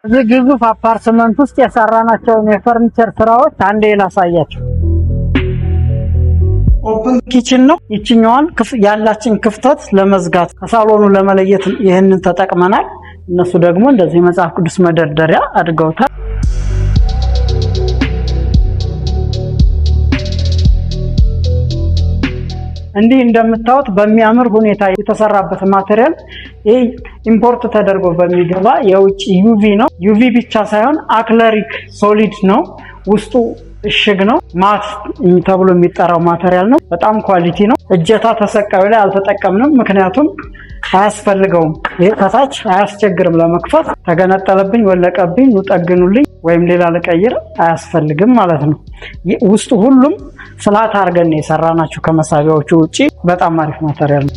እዚህ ግዙፍ አፓርትመንት ውስጥ የሰራናቸውን የፈርኒቸር ስራዎች አንዴ ላሳያችሁ። ኦፕን ኪችን ነው። ይችኛዋን ያላችን ክፍተት ለመዝጋት ከሳሎኑ ለመለየት ይሄንን ተጠቅመናል። እነሱ ደግሞ እንደዚህ መጽሐፍ ቅዱስ መደርደሪያ አድርገውታል። እንዲህ እንደምታዩት በሚያምር ሁኔታ የተሰራበት ማቴሪያል ይሄ ኢምፖርት ተደርጎ በሚገባ የውጭ ዩቪ ነው። ዩቪ ብቻ ሳይሆን አክለሪክ ሶሊድ ነው። ውስጡ እሽግ ነው። ማት ተብሎ የሚጠራው ማቴሪያል ነው። በጣም ኳሊቲ ነው። እጀታ ተሰቃዩ ላይ አልተጠቀምንም፣ ምክንያቱም አያስፈልገውም። ይሄ ከታች አያስቸግርም ለመክፈት። ተገነጠለብኝ፣ ወለቀብኝ፣ ጠግኑልኝ ወይም ሌላ ለቀይር አያስፈልግም ማለት ነው። ውስጡ ሁሉም ፍላት አድርገን የሰራናቸው ከመሳቢያዎቹ ውጪ በጣም አሪፍ ማቴሪያል ነው።